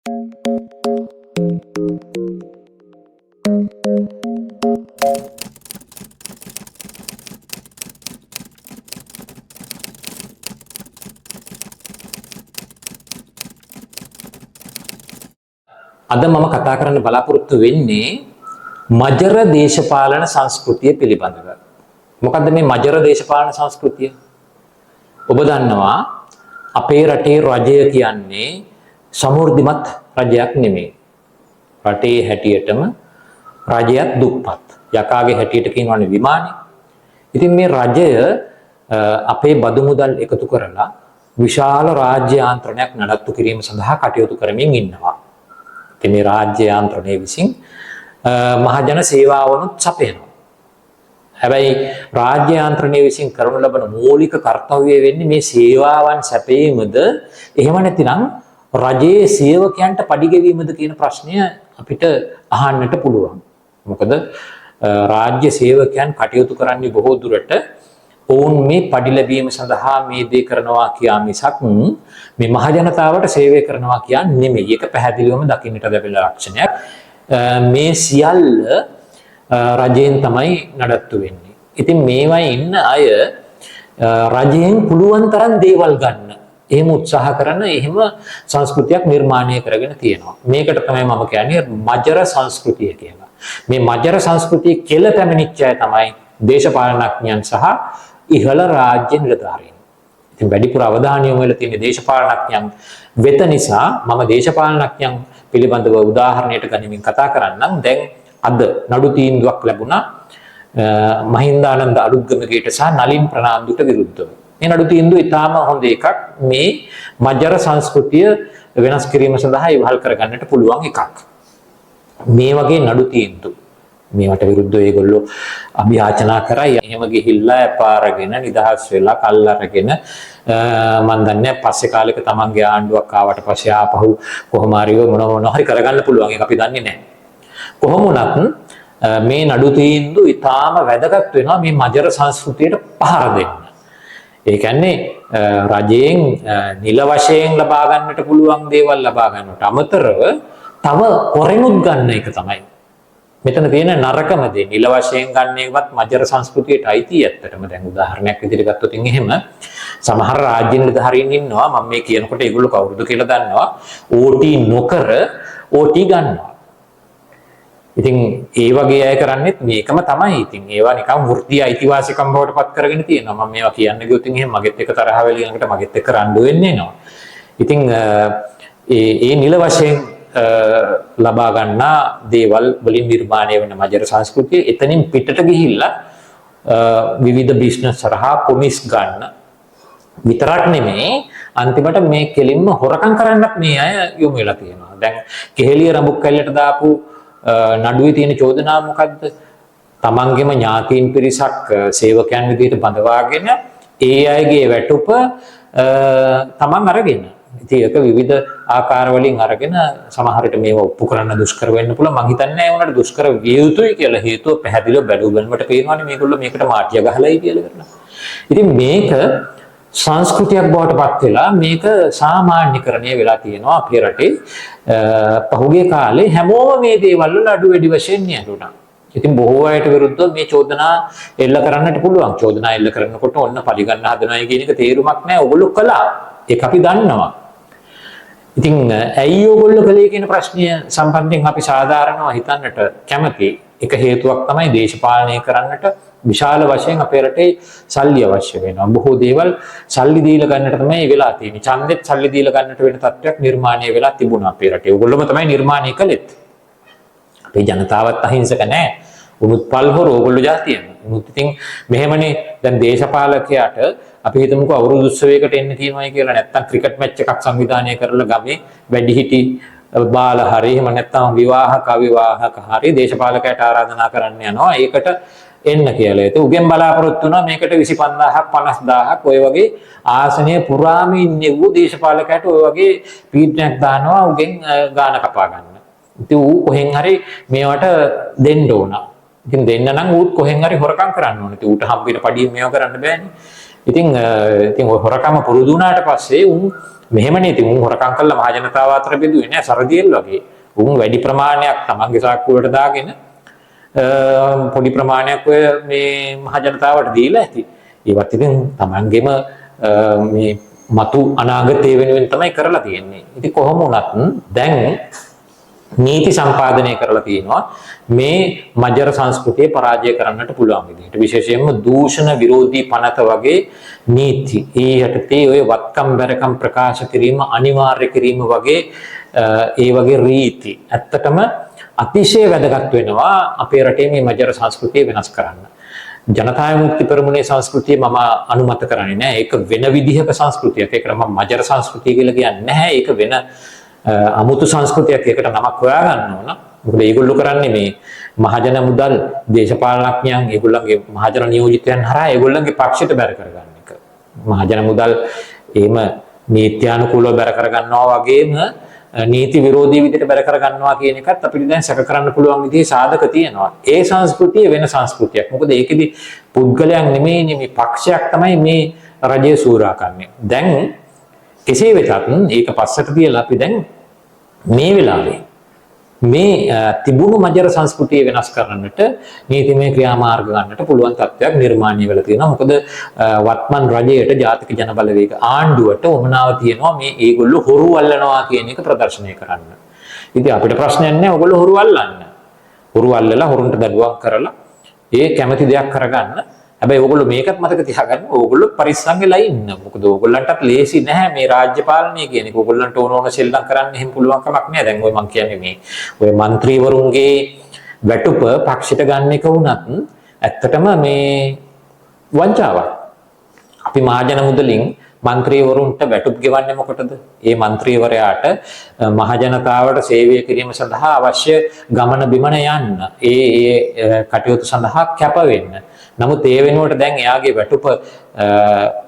අද මම කතා කරන්න බලාපොරොත්තු වෙන්නේ මජර දේශපාලන සංස්කෘතිය පිළිබඳව. මොකද්ද මේ මජර දේශපාලන සංස්කෘතිය? ඔබ දන්නවා අපේ රටේ රජය කියන්නේ සමෘද්ධිමත් රජයක් නෙමෙයි. රටේ හැටියටම රජයත් දුප්පත්. යකාගේ හැටියට කියනවනේ විමානේ. ඉතින් මේ රජය අපේ බදු මුදල් එකතු කරලා විශාල රාජ්‍ය යාන්ත්‍රණයක් නඩත්තු කිරීම සඳහා කටයුතු කරමින් ඉන්නවා. මේ රාජ්‍ය යාන්ත්‍රණය විසින් මහජන සේවාවනුත් සපයනවා. හැබැයි රාජ්‍ය යාන්ත්‍රණය විසින් කරනු ලබන මූලික කාර්යය වෙන්නේ මේ සේවාවන් සැපයීමද එහෙම නැතිනම් රජයේ සේවකයන්ට පඩි ගෙවීමද කියන ප්‍රශ්නය අපිට අහන්නට පුළුවන්. මොකද රාජ්‍ය සේවකයන් කටයුතු කරන්නේ බොහෝ දුරට ඔවුන් මේ පඩි ලැබීම සඳහා මේ දේ කරනවා කියා මිසක් මේ මහජනතාවට සේවය කරනවා කියන්නේ නෙමෙයි. ඒක පැහැදිලිවම දකින්නට ලැබෙන ලක්ෂණයක්. මේ සියල්ල රජයෙන් තමයි නඩත්තු වෙන්නේ. ඉතින් මේවයි ඉන්න අය රජයෙන් පුළුවන් තරම් දේවල් ගන්න. එහෙම උත්සාහ කරන එහෙම සංස්කෘතියක් නිර්මාණය කරගෙන තියෙනවා. මේකට තමයි මම කියන්නේ මජර සංස්කෘතිය කියලා. මේ මජර සංස්කෘතිය කියලා පැමිණිච්ච අය තමයි දේශපාලනඥයන් සහ ඉහළ රාජ්‍ය නිලධාරීන්. ඉතින් වැඩිපුර අවධානය යොමු වෙලා තියෙන දේශපාලනඥයන් වෙත නිසා මම දේශපාලනඥයන් පිළිබඳව උදාහරණයකට ගනිමින් කතා කරන්නම්. දැන් අද නඩු තීන්දුවක් ලැබුණා මහින්දානන්ද අලුත්ගමගේට සහ නලින් ප්‍රනාන්දුට විරුද්ධව. මේ නඩු තීන්දුව ඉතාම හොඳ එකක්. මේ මජර සංස්කෘතිය වෙනස් කිරීම සඳහා ඉවහල් කරගන්නට පුළුවන් එකක්. මේ වගේ නඩු තීන්දුව මේවට විරුද්ධව ඒගොල්ලෝ අභියාචනා කරා. එහෙම ගිහිල්ලා පාරගෙන නිදහස් වෙලා කල් අරගෙන මම දන්නේ පස්සේ කාලෙක තමන්ගේ ආණ්ඩුවක් ආවට පස්සේ ආපහු කොහොම හරි මොන හරි කරගන්න පුළුවන්. ඒක අපි දන්නේ නැහැ. කොහොම වුණත් මේ නඩු තීන්දුව ඉතාම වැදගත් වෙනවා මේ මජර සංස්කෘතියට පහර දෙන්න. ඒ කියන්නේ රජයෙන් නිල වශයෙන් ලබා ගන්නට පුළුවන් දේවල් ලබා ගන්නට අමතරව තව කොරෙනුත් ගන්න එක තමයි මෙතන තියෙන නරකම දේ. නිල වශයෙන් ගන්න එකවත් මජර සංස්කෘතියට අයිති. ඇත්තටම දැන් උදාහරණයක් විදිහට ගත්තොත් එහෙම සමහර රාජ්‍ය නිලධාරීන් ඉන්නවා මම මේ කියනකොට ඒගොල්ලෝ කවුරුද කියලා දන්නවා. ඕටී නොකර ඕටී ගන්නවා. ඉතින් ඒ වගේ අය කරන්නේත් මේකම තමයි. ඉතින් ඒවා නිකන් වෘත්තීය අයිතිවාසිකම් බවට පත් කරගෙන තියෙනවා. මම මේවා කියන්න ගියොත් එහෙම මගෙත් එක තරහ වෙලියකට මගෙත් එක රණ්ඩු වෙන්නේ නෝ. ඉතින් ඒ නිල වශයෙන් ලබා ගන්නා දේවල් වලින් නිර්මාණය වෙන මජර සංස්කෘතිය එතනින් පිටට ගිහිල්ලා විවිධ බිස්නස් හරහා කොමිස් ගන්න විතරක් නෙමෙයි අන්තිමට මේ කෙලින්ම හොරකම් කරන්නත් මේ අය යොමු වෙලා තියෙනවා. දැන් කෙහෙලිය රඹුක් කැල්ලට දාපු නඩුවේ තියෙන චෝදනාව මොකද්ද? තමන්ගේම ඥාතීන් පිරිසක් සේවකයන් විදිහට බඳවාගෙන ඒ අයගේ වැටුප තමන් අරගෙන ඉතින් ඒක විවිධ ආකාර වලින් අරගෙන සමහරට මේව ඔප්පු කරන්න දුෂ්කර වෙන්න පුළුවන්. මං හිතන්නේ නැහැ උනට දුෂ්කර විය යුතුයි කියලා. හේතුව පැහැදිලිව බැලු බැලමට පේනවානේ මේගොල්ලෝ මේකට මාටිය ගහලායි කියලා කරනවා. ඉතින් මේක සංස්කෘතියක් බවට පත් වෙලා මේක සාමාන්‍යකරණය වෙලා තියෙනවා අපේ රටේ. පහුගිය කාලේ හැමෝම මේ දේවල් වල අඩු වැඩි වශයෙන් නියදුණා. ඉතින් බොහෝ අයට විරුද්ධව මේ චෝදනා එල්ල කරන්නට පුළුවන්. චෝදනා එල්ල කරනකොට ඔන්න පරිගන්න හදනවයි කියන එක තේරුමක් නැහැ. ඔයගොල්ලෝ කළා. ඒක අපි දන්නවා. ඉතින් ඇයි ඕගොල්ලෝ කලේ කියන ප්‍රශ්නය සම්බන්ධයෙන් අපි සාධාරණව හිතන්නට කැමති. එක හේතුවක් තමයි දේශපාලනය කරන්නට විශාල වශයෙන් අපේ රටේ සල්ලි අවශ්‍ය වෙනවා. බොහෝ දේවල් සල්ලි දීලා ගන්නට තමයි වෙලා තියෙන්නේ. ඡන්දෙත් සල්ලි දීලා ගන්නට වෙන තත්ත්වයක් නිර්මාණය වෙලා තිබුණා අපේ රටේ. ඕගොල්ලෝම තමයි නිර්මාණය කළෙත්. අපේ ජනතාවත් අහිංසක නැහැ. උනුත් පල්හොර ඕගොල්ලෝ ජාතියම. උනුත් ඉතින් මෙහෙමනේ දැන් දේශපාලකයාට අපි හිතමුකෝ අවුරුදු උත්සවයකට එන්න තියෙනවායි කියලා. නැත්තම් ක්‍රිකට් මැච් එකක් සංවිධානය කරලා ගමේ වැඩිහිටි බාල හරි එහෙම නැත්තම් විවාහක අවිවාහක හරි දේශපාලකයට ආරාධනා කරන්න යනවා ඒකට එන්න කියලා. ඒක උගෙන් බලාපොරොත්තු වෙනවා මේකට 25000ක් 50000ක් ඔය වගේ ආසනය පුරාම ඉන්නේ වූ දේශපාලකයට ඔය වගේ පීඩනයක් දානවා උගෙන් ගාන කපා ගන්න. ඉතින් ඌ කොහෙන් හරි මේවට දෙන්න ඕන. ඉතින් දෙන්න නම් ඌත් කොහෙන් හරි හොරකම් කරන්න ඕනේ. ඉතින් ඌට හම්බෙන පඩියෙන් මේව කරන්න බෑනේ. ඉතින් ඔය හොරකම පුරුදු වුණාට පස්සේ උන් මෙහෙමනේ ඉතින් උන් හොරකම් කළා මහ ජනතාව අතර බෙදුවේ නෑ සරදියෙල් වගේ. උන් වැඩි ප්‍රමාණයක් තමන්ගේ සාක්කුවට දාගෙන පොඩි ප්‍රමාණයක් ඔය මේ මහ ජනතාවට දීලා ඇති. ඒවත් ඉතින් තමන්ගේම මේ මතු අනාගතය වෙනුවෙන් තමයි කරලා තියෙන්නේ. ඉතින් කොහොම වුණත් දැන් නීති සම්පාදනය කරලා තියෙනවා මේ මජර සංස්කෘතිය පරාජය කරන්නට පුළුවන් විදිහට. විශේෂයෙන්ම දූෂණ විරෝධී පනත වගේ නීති. ඒ යටතේ ඔය වත්කම් බැරකම් ප්‍රකාශ කිරීම අනිවාර්ය කිරීම වගේ ඒ වගේ රීති ඇත්තටම අතිශය වැදගත් වෙනවා අපේ රටේ මේ මජර සංස්කෘතිය වෙනස් කරන්න. ජනතා විමුක්ති පෙරමුණේ සංස්කෘතිය මම අනුමත කරන්නේ නැහැ. ඒක වෙන විදිහක සංස්කෘතියක්. ඒකට මම මජර සංස්කෘතිය කියලා කියන්නේ නැහැ. ඒක වෙන අමුතු සංස්කෘතියක්. ඒකට නමක් හොයාගන්න ඕන. මොකද ඒගොල්ලෝ කරන්නේ මේ මහජන මුදල් දේශපාලනඥයන් ඒගොල්ලන්ගේ මහජන නියෝජිතයන් හරහා ඒගොල්ලන්ගේ පක්ෂයට බැර කරගන්න එක. මහජන මුදල් එහෙම නීත්‍යානුකූලව බැර කරගන්නවා වගේම නීති විරෝධී විදිහට බැර කරගන්නවා කියන එකත් අපිට දැන් සැක කරන්න පුළුවන් විදිහේ සාධක තියෙනවා. ඒ සංස්කෘතිය වෙන සංස්කෘතියක්. මොකද ඒකෙදි පුද්ගලයන් නෙමෙයි මේ පක්ෂයක් තමයි මේ රජය සූරා කරන්නේ. දැන් කෙසේ වෙතත් ඒක පස්සට තියලා අපි දැන් මේ වෙලාවේ මේ තිබුණු මජර සංස්කෘතිය වෙනස් කරන්නට නීතිමය ක්‍රියාමාර්ග ගන්නට පුළුවන් තත්ත්වයක් නිර්මාණය වෙලා තියෙනවා. මොකද වත්මන් රජයට ජාතික ජන බලවේග ආණ්ඩුවට උමනාව තියෙනවා මේ ඒගොල්ලෝ හොරු අල්ලනවා කියන එක ප්‍රදර්ශනය කරන්න. ඉතින් අපිට ප්‍රශ්නයක් නැහැ ඕගොල්ලෝ හොරු අල්ලන්න. හොරු අල්ලලා හොරුන්ට දඩුවම් කරලා ඒ කැමති දෙයක් කරගන්න. හැබැයි ඕගොල්ලෝ මේකත් මතක තියාගන්න ඕගොල්ලෝ පරිස්සම් වෙලා ඉන්න. මොකද ඕගොල්ලන්ටත් ලේසි නැහැ මේ රාජ්‍ය පාලනය කියන එක. ඕගොල්ලන්ට ඕන සෙල්ලම් කරන්න එහෙම පුළුවන් කමක් නැහැ. දැන් ඔය මං කියන්නේ මේ ඔය മന്ത്രിවරුන්ගේ වැටුප පක්ෂිත ගන්න එක වුණත් ඇත්තටම මේ වංචාවක්. අපි මහජන මුදලින් മന്ത്രിවරුන්ට වැටුප් ගෙවන්නේ මොකටද? ඒ മന്ത്രിවරයාට මහ ජනතාවට සේවය කිරීම සඳහා අවශ්‍ය ගමන බිමන යන්න. ඒ කටයුතු සඳහා කැප වෙන්න. නමුත් ඒ වෙනුවට දැන් එයාගේ වැටුප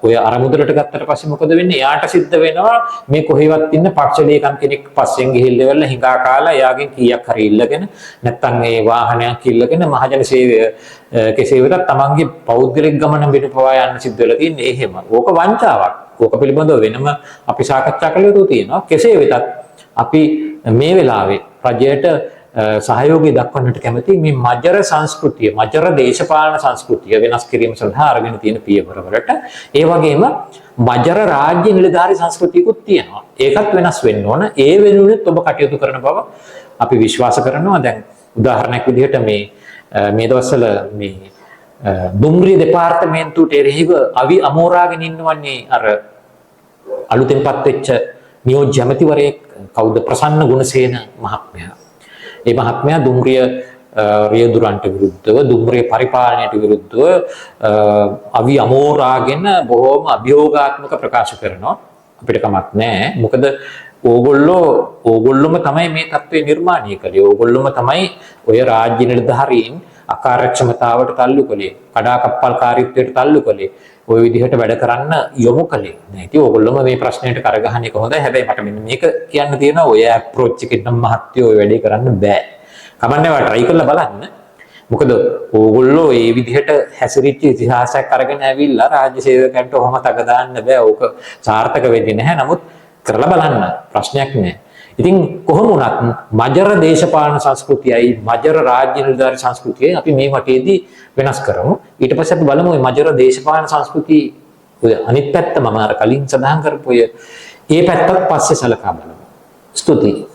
ඔය අරමුදලට ගත්තට පස්සේ මොකද වෙන්නේ? එයාට සිද්ධ වෙනවා මේ කොහෙවත් ඉන්න පක්ෂ ලේකම් කෙනෙක් පස්සෙන් ගිහිල්ලා හිඟා කාලා එයාගෙන් කීයක් හරි ඉල්ලගෙන නැත්තම් ඒ වාහනයක් ඉල්ලගෙන මහජන සේවය කෙසේ වෙතත් තමන්ගේ පෞද්ගලික ගමන පිට පවා යන්න සිද්ධ වෙලා තියෙන්නේ එහෙම. ඕක වංචාවක්. ඕක පිළිබඳව වෙනම අපි සාකච්ඡා කළ යුතු තියෙනවා. කෙසේ වෙතත් අපි මේ වෙලාවේ රජයට සහයෝගය දක්වන්නට කැමති මේ මජර සංස්කෘතිය මජර දේශපාලන සංස්කෘතිය වෙනස් කිරීම සඳහා අරගෙන තියෙන පියවරවලට ඒ වගේම මජර රාජ්‍ය නිලධාරී සංස්කෘතියකුත් තියෙනවා. ඒකත් වෙනස් වෙන්න ඕන. ඒ වෙනුවෙන් ඔබ කටයුතු කරන බව අපි විශ්වාස කරනවා. දැන් උදාහරණයක් විදිහට මේ දවස්වල මේ දුම්රිය දෙපාර්තමේන්තුවට එරෙහිව අවි අමෝරාගෙන ඉන්නවන්නේ අර අලුතෙන්පත් වෙච්ච නියෝජ්‍ය ඇමතිවරයෙක් කවුද ප්‍රසන්න ගුණසේන මහත්මයා. ඒ මහත්මයා දුම්රිය රියදුරන්ට විරුද්ධව දුම්රිය පරිපාලනයට විරුද්ධව අවි අමෝරාගෙන බොහොම අභියෝගාත්මක ප්‍රකාශ කරනවා. අපිට කමක් නැහැ. මොකද ඕගොල්ලොම තමයි මේ තත්ත්වය නිර්මාණය කළේ. ඕගොල්ලොම තමයි ඔය රාජ්‍ය නිලධාරීන් අකාර්යක්ෂමතාවට තල්ලු කළේ. කඩාකප්පල්කාරීත්වයට තල්ලු කළේ. ওই විදිහට වැඩ කරන්න යොමු කළේ. ඉතින් ඕගොල්ලොම මේ ප්‍රශ්නයට කරගහන එක හොඳයි. හැබැයි මට මෙන්න මේක කියන්න තියෙනවා ඔය අප්‍රෝච් එකෙන් නම් මහත්යෝ ඔය වැඩේ කරන්න බෑ. කමන්නේ වා try කරලා බලන්න. මොකද ඕගොල්ලෝ මේ විදිහට හැසිරිච්ච ඉතිහාසයක් අරගෙන ඇවිල්ලා රාජ්‍ය සේවකයන්ට ඔහොම තක දාන්න බෑ. ඕක සාර්ථක වෙන්නේ නැහැ. නමුත් කරලා බලන්න ප්‍රශ්නයක් නෑ. ඉතින් කොහොම වුණත් මජර දේශපාලන සංස්කෘතියයි මජර රාජ්‍ය නිලධාරී සංස්කෘතියයි අපි මේ වටේදී වෙනස් කරමු. ඊට පස්සේ අපි බලමු මේ මජර දේශපාලන සංස්කෘතිය ඔය අනිත් පැත්ත මම අර කලින් සඳහන් කරපු ඔය ඒ පැත්තත් පස්සේ සලකා බලමු. ස්තුතියි.